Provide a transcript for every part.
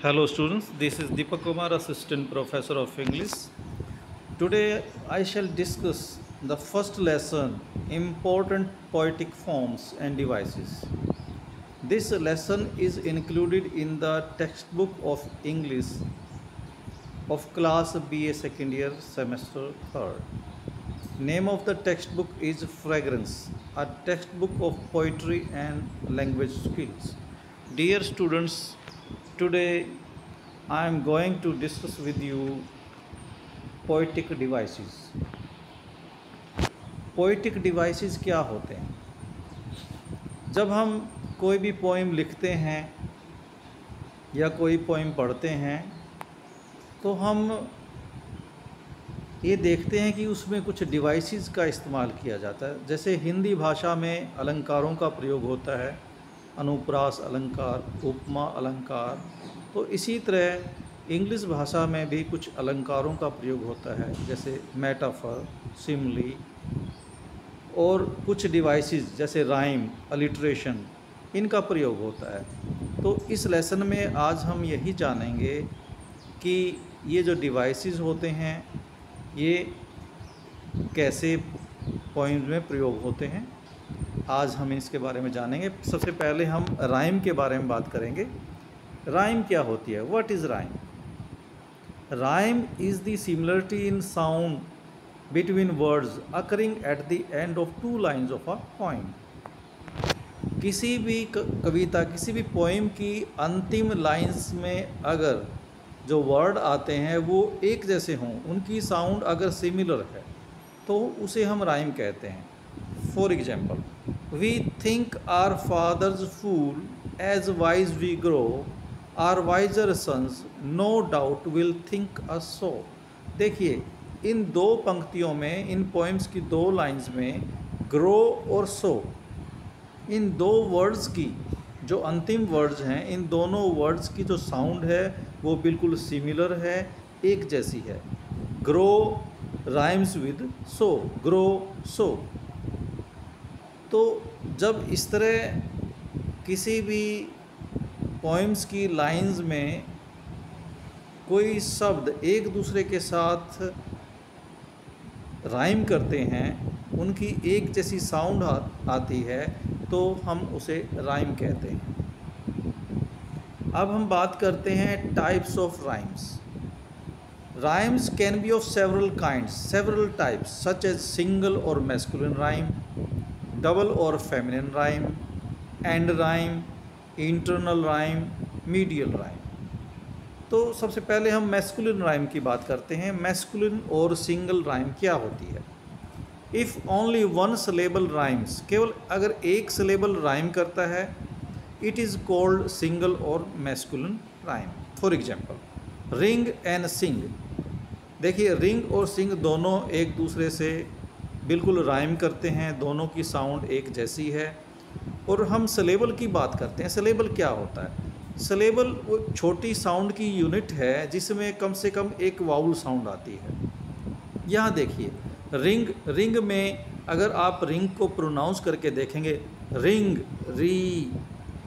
Hello students, this is Deepak Kumar, Assistant Professor of English. Today I shall discuss the first lesson, Important Poetic Forms and Devices. This lesson is included in the textbook of English of class BA second year semester 3rd. Name of the textbook is Fragrance, a textbook of poetry and language skills. Dear students, today I am going to discuss with you poetic devices. Poetic devices क्या होते हैं? जब हम कोई भी poem लिखते हैं या कोई पोइम पढ़ते हैं तो हम ये देखते हैं कि उसमें कुछ डिवाइसेस का इस्तेमाल किया जाता है। जैसे हिंदी भाषा में अलंकारों का प्रयोग होता है, अनुप्रास अलंकार, उपमा अलंकार। तो इसी तरह इंग्लिश भाषा में भी कुछ अलंकारों का प्रयोग होता है, जैसे मेटाफर, सिमली और कुछ डिवाइसेस जैसे राइम, अलिट्रेशन, इनका प्रयोग होता है। तो इस लेसन में आज हम यही जानेंगे कि ये जो डिवाइसेस होते हैं ये कैसे पोइम्स में प्रयोग होते हैं। आज हम इसके बारे में जानेंगे। सबसे पहले हम राइम के बारे में बात करेंगे। राइम क्या होती है? What is rhyme? Rhyme is the similarity in sound between words occurring at the end of two lines of a poem. किसी भी कविता, किसी भी पोइम की अंतिम लाइन्स में अगर जो वर्ड आते हैं वो एक जैसे हों, उनकी साउंड अगर सिमिलर है तो उसे हम राइम कहते हैं। For example, we think our fathers fool as wise we grow, our wiser sons no doubt will think us so. देखिए, इन दो पंक्तियों में, इन पोइम्स की दो लाइन्स में ग्रो और सो, इन दो वर्ड्स की जो अंतिम वर्ड्स हैं, इन दोनों वर्ड्स की जो साउंड है वो बिल्कुल सिमिलर है, एक जैसी है। Grow rhymes with so, grow so. तो जब इस तरह किसी भी पोइम्स की लाइंस में कोई शब्द एक दूसरे के साथ राइम करते हैं, उनकी एक जैसी साउंड आती है तो हम उसे राइम कहते हैं। अब हम बात करते हैं types of rhymes. Rhymes can be of several kinds, several types such as single और मैस्कुलिन राइम, डबल और feminine rhyme, end rhyme, internal rhyme, medial rhyme. तो सबसे पहले हम मैस्कुलिन राइम की बात करते हैं। मैस्कुलिन और सिंगल राइम क्या होती है? If only one syllable rhymes, केवल अगर एक सिलेबल राइम करता है, इट इज़ कॉल्ड सिंगल और masculine rhyme. For example, ring and सिंग। देखिए, रिंग और सिंग दोनों एक दूसरे से बिल्कुल राइम करते हैं, दोनों की साउंड एक जैसी है। और हम सिलेबल की बात करते हैं। सिलेबल क्या होता है? सिलेबल वो छोटी साउंड की यूनिट है जिसमें कम से कम एक वाउल साउंड आती है। यहाँ देखिए, रिंग, रिंग में अगर आप रिंग को प्रोनाउंस करके देखेंगे, रिंग, री,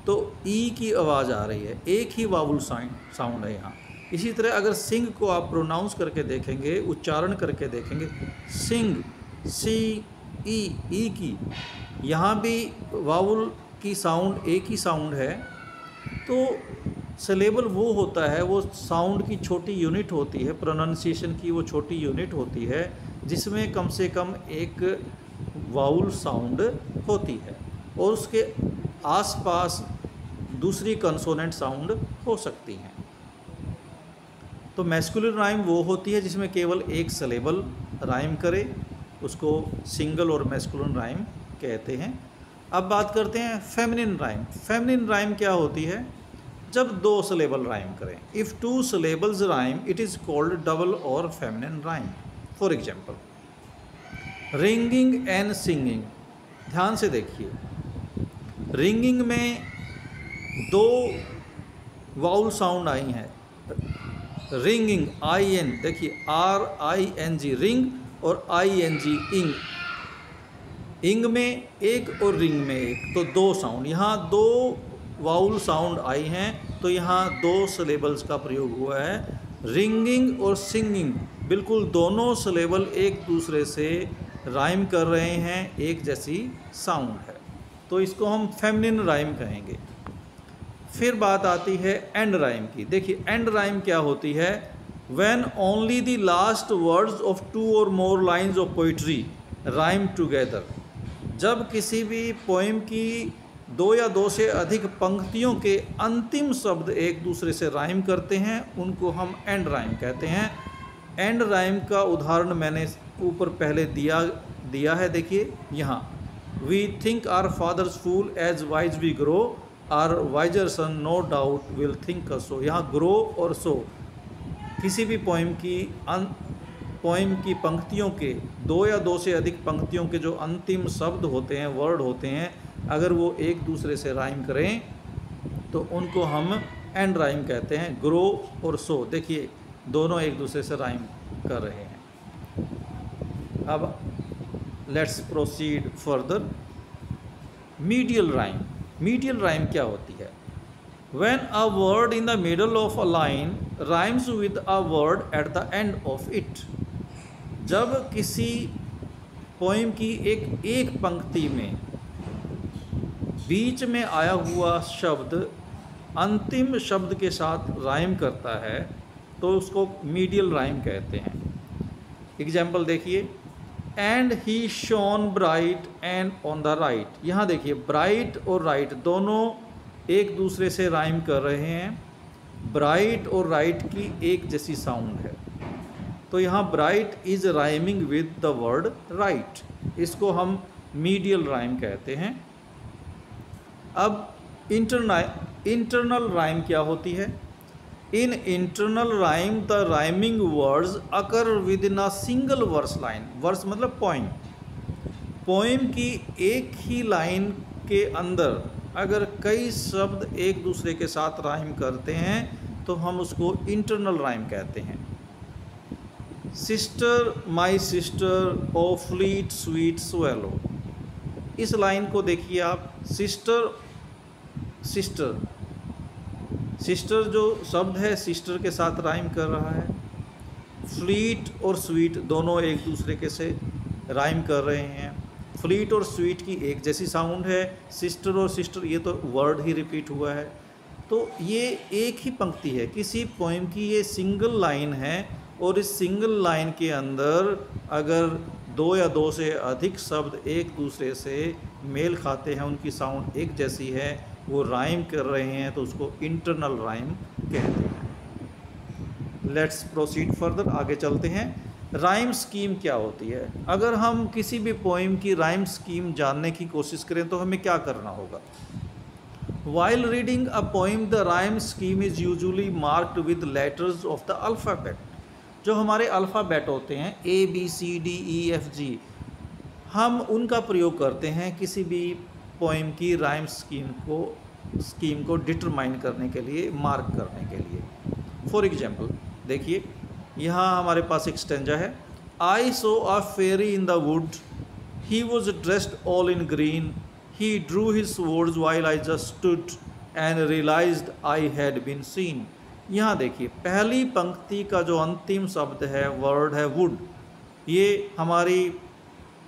तो ई की आवाज़ आ रही है, एक ही वाउल साउंड है यहाँ। इसी तरह अगर सिंग को आप प्रोनाउंस करके देखेंगे, उच्चारण करके देखेंगे, सिंग, सी, ई की, यहाँ भी वाउल की साउंड एक ही साउंड है। तो सिलेबल वो होता है, वो साउंड की छोटी यूनिट होती है, प्रोनाउंसिएशन की वो छोटी यूनिट होती है जिसमें कम से कम एक वाउल साउंड होती है और उसके आसपास दूसरी कंसोनेंट साउंड हो सकती हैं। तो मैस्कुलिन राइम वो होती है जिसमें केवल एक सिलेबल राइम करे, उसको सिंगल और मैस्कुलिन राइम कहते हैं। अब बात करते हैं फेमिनिन राइम। फेमिनिन राइम क्या होती है? जब दो सिलेबल राइम करें। If two syllables rhyme, it is called double और feminine rhyme. For example, ringing and singing. ध्यान से देखिए, रिंगिंग में दो वाउल साउंड आई हैं। रिंगिंग, आई एन, देखिए RING, रिंग, और ING, इंग। इंग में एक और रिंग में एक, तो दो साउंड, यहाँ दो वाउल साउंड आई हैं तो यहाँ दो सिलेबल्स का प्रयोग हुआ है, रिंगिंग और सिंगिंग। बिल्कुल दोनों सिलेबल एक दूसरे से राइम कर रहे हैं, एक जैसी साउंड है, तो इसको हम फेमिनिन राइम कहेंगे। फिर बात आती है एंड राइम की। देखिए एंड राइम क्या होती है, when only the last words of 2 और more lines of poetry rhyme together. जब किसी भी पोइम की 2 या 2 से अधिक पंक्तियों के अंतिम शब्द एक दूसरे से राइम करते हैं, उनको हम एंड राइम कहते हैं। एंड राइम का उदाहरण मैंने ऊपर पहले दिया है, देखिए यहाँ, we think our fathers fool as wise we grow, our wiser son no doubt will think so. यहाँ ग्रो और सो किसी भी पोइम की पंक्तियों के 2 या 2 से अधिक पंक्तियों के जो अंतिम शब्द होते हैं, वर्ड होते हैं, अगर वो एक दूसरे से राइम करें तो उनको हम एंड राइम कहते हैं। ग्रो और सो देखिए दोनों एक दूसरे से राइम कर रहे हैं। अब let's proceed further. Medial rhyme. Medial rhyme क्या होती है, when a word in the middle of a line rhymes with a word at the end of it. जब किसी पोइम की एक पंक्ति में बीच में आया हुआ शब्द अंतिम शब्द के साथ राइम करता है तो उसको मीडियल राइम कहते हैं। एग्जाम्पल देखिए, and he shown bright and on the right. यहाँ देखिए ब्राइट और राइट दोनों एक दूसरे से राइम कर रहे हैं। ब्राइट और राइट की एक जैसी साउंड है, तो यहाँ bright is rhyming with the word right, इसको हम मीडियल राइम कहते हैं। अब इंटरनल राइम क्या होती है, in internal rhyme the rhyming words occur within a single verse line. Verse मतलब पोइम। पोइम की एक ही लाइन के अंदर अगर कई शब्द एक दूसरे के साथ राइम करते हैं तो हम उसको इंटरनल राइम कहते हैं। Sister my sister O fleet sweet swallow, इस लाइन को देखिए आप, सिस्टर जो शब्द है सिस्टर के साथ राइम कर रहा है। फ्लीट और स्वीट दोनों एक दूसरे के से राइम कर रहे हैं। फ्लीट और स्वीट की एक जैसी साउंड है, सिस्टर और सिस्टर ये तो वर्ड ही रिपीट हुआ है। तो ये एक ही पंक्ति है, किसी पोइम की ये सिंगल लाइन है और इस सिंगल लाइन के अंदर अगर 2 या 2 से अधिक शब्द एक दूसरे से मेल खाते हैं, उनकी साउंड एक जैसी है, वो राइम कर रहे हैं, तो उसको इंटरनल राइम कहते हैं। लेट्स प्रोसीड फर्दर, आगे चलते हैं। राइम स्कीम क्या होती है। अगर हम किसी भी पोइम की राइम स्कीम जानने की कोशिश करें तो हमें क्या करना होगा। While reading a poem the rhyme scheme is usually marked with letters of the alphabet. जो हमारे अल्फ़ाबेट होते हैं ABCDEFG, हम उनका प्रयोग करते हैं किसी भी पोइम की राइम स्कीम को डिटरमाइन करने के लिए, मार्क करने के लिए। फॉर एग्जाम्पल देखिए यहाँ हमारे पास एक स्टेंजा है, I saw a fairy in the wood, he was dressed all in green, he drew his words while I just stood and realized I had been seen. यहाँ देखिए पहली पंक्ति का जो अंतिम शब्द है, वर्ड है वुड, ये हमारी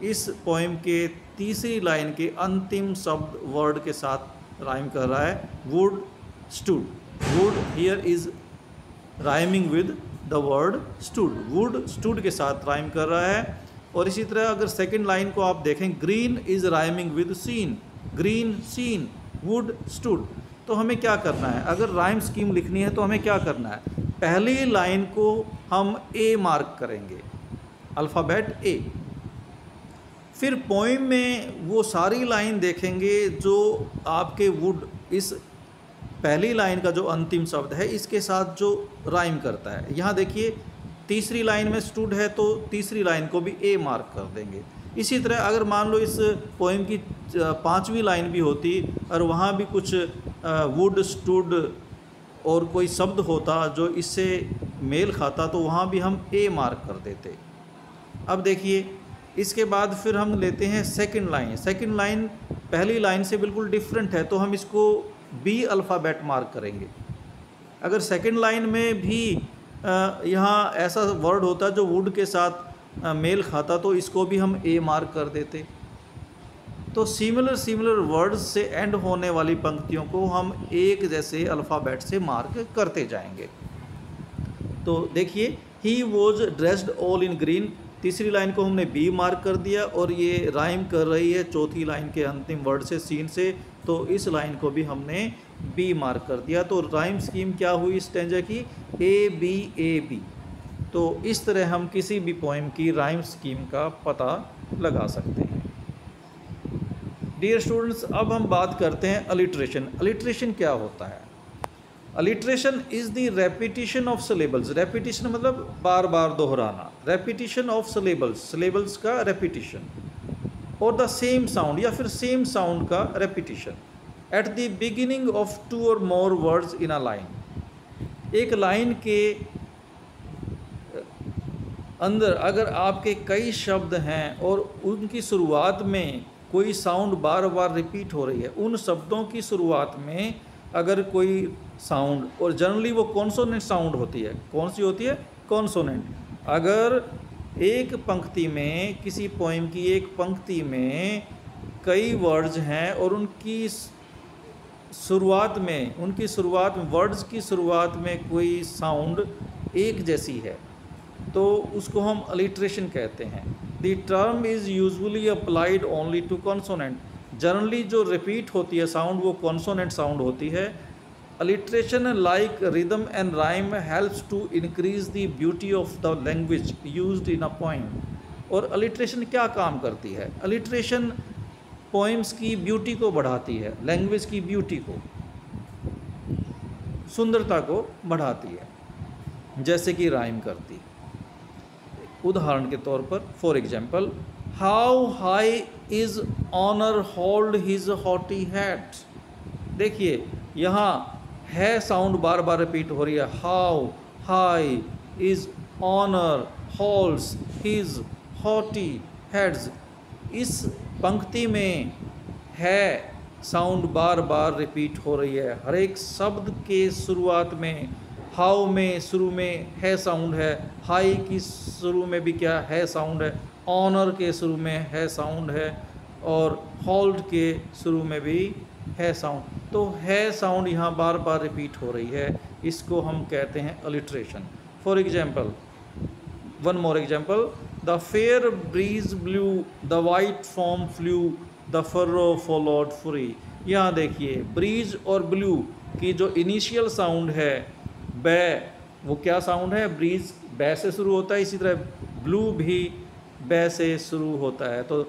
इस पोइम के तीसरी लाइन के अंतिम शब्द वर्ड के साथ राइम कर रहा है। Would stood, would hear is rhyming with the word stood, would stood के साथ राइम कर रहा है। और इसी तरह अगर सेकंड लाइन को आप देखें, green is rhyming with seen, green seen, wood stood. तो हमें क्या करना है, अगर राइम स्कीम लिखनी है तो हमें क्या करना है, पहली लाइन को हम ए मार्क करेंगे, अल्फ़ाबेट ए। फिर पोइम में वो सारी लाइन देखेंगे जो आपके वुड, इस पहली लाइन का जो अंतिम शब्द है इसके साथ जो राइम करता है। यहाँ देखिए तीसरी लाइन में स्टूड है तो तीसरी लाइन को भी ए मार्क कर देंगे। इसी तरह अगर मान लो इस पोइम की 5वीं लाइन भी होती और वहाँ भी कुछ वुड स्टूड और कोई शब्द होता जो इससे मेल खाता तो वहाँ भी हम ए मार्क कर देते। अब देखिए इसके बाद फिर हम लेते हैं सेकंड लाइन। सेकंड लाइन पहली लाइन से बिल्कुल डिफरेंट है तो हम इसको बी अल्फ़ाबेट मार्क करेंगे। अगर सेकंड लाइन में भी यहाँ ऐसा वर्ड होता जो वुड के साथ मेल खाता तो इसको भी हम ए मार्क कर देते। तो सिमिलर वर्ड्स से एंड होने वाली पंक्तियों को हम एक जैसे अल्फ़ाबेट से मार्क करते जाएंगे। तो देखिए, ही was dressed all in green, तीसरी लाइन को हमने बी मार्क कर दिया और ये राइम कर रही है चौथी लाइन के अंतिम वर्ड से, सीन से, तो इस लाइन को भी हमने बी मार्क कर दिया। तो राइम स्कीम क्या हुई स्टैंजा की, ए बी। तो इस तरह हम किसी भी पोएम की राइम स्कीम का पता लगा सकते हैं। डियर स्टूडेंट्स, अब हम बात करते हैं अलिट्रेशन। अलिट्रेशन क्या होता है? Alliteration is the repetition of syllables. Repetition मतलब बार बार दोहराना, रेपिटिशन ऑफ सिलेबल्स, सिलेबल्स का रेपिटिशन, और द सेम साउंड या फिर सेम साउंड का repetition at the beginning of 2 और more words in a line. एक लाइन के अंदर अगर आपके कई शब्द हैं और उनकी शुरुआत में कोई साउंड बार बार रिपीट हो रही है, उन शब्दों की शुरुआत में अगर कोई साउंड, और जनरली वो कॉन्सोनेंट साउंड होती है, कौन सी होती है? कॉन्सोनेंट। अगर एक पंक्ति में, किसी पोएम की एक पंक्ति में कई वर्ड्स हैं और उनकी शुरुआत में वर्ड्स की शुरुआत में कोई साउंड एक जैसी है तो उसको हम अलिट्रेशन कहते हैं। The term is usually applied only to consonant. Generally जो रिपीट होती है साउंड वो कॉन्सोनेंट साउंड होती है। Alliteration like rhythm and rhyme helps to increase the beauty of the language used in a poem. और alliteration क्या काम करती है? अलिट्रेशन पोएम्स की ब्यूटी को बढ़ाती है, लैंग्वेज की ब्यूटी को, सुंदरता को बढ़ाती है, जैसे कि राइम करती है। उदाहरण के तौर पर, for example, how high is honour hold his haughty hat. देखिए यहाँ है साउंड बार बार रिपीट हो रही है, how high is honour holds his haughty hats. इस पंक्ति में है साउंड बार बार रिपीट हो रही है। हर एक शब्द के शुरुआत में, हाउ में शुरू में है साउंड है, हाई की शुरू में भी क्या है साउंड है, ऑनर के शुरू में है साउंड है, और होल्ड के शुरू में भी है साउंड। तो है साउंड यहाँ बार बार रिपीट हो रही है, इसको हम कहते हैं alliteration. For example, one more example, the fair breeze blew, the white foam flew, the furrow followed free. यहाँ देखिए ब्रीज और ब्लू की जो इनिशियल साउंड है बै, वो क्या साउंड है? ब्रीज बै से शुरू होता है, इसी तरह ब्लू भी बै से शुरू होता है। तो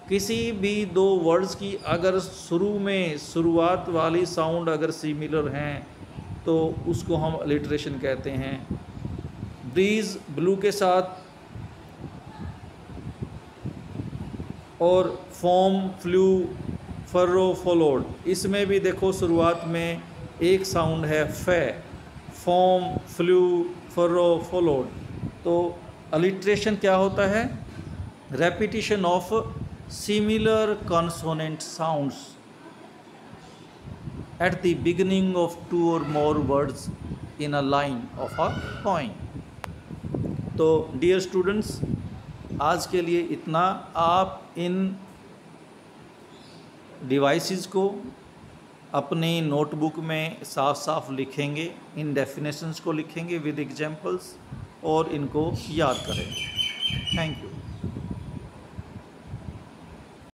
किसी भी दो वर्ड्स की अगर शुरू में शुरुआत वाली साउंड अगर सिमिलर हैं तो उसको हम अलिट्रेशन कहते हैं। ब्रीज ब्लू के साथ और फॉर्म फ्लू फर्रो फॉलोड, इसमें भी देखो शुरुआत में एक साउंड है फे, फॉर्म फ्लू फर्रो फॉलोड। तो अलिट्रेशन क्या होता है? Repetition of similar consonant sounds at the beginning of 2 or more words in a line of a poem। तो डियर स्टूडेंट्स, आज के लिए इतना। आप इन डिवाइसेस को अपनी नोटबुक में साफ साफ लिखेंगे, इन डेफिनेशंस को लिखेंगे विद एग्जांपल्स और इनको याद करें। Thank you.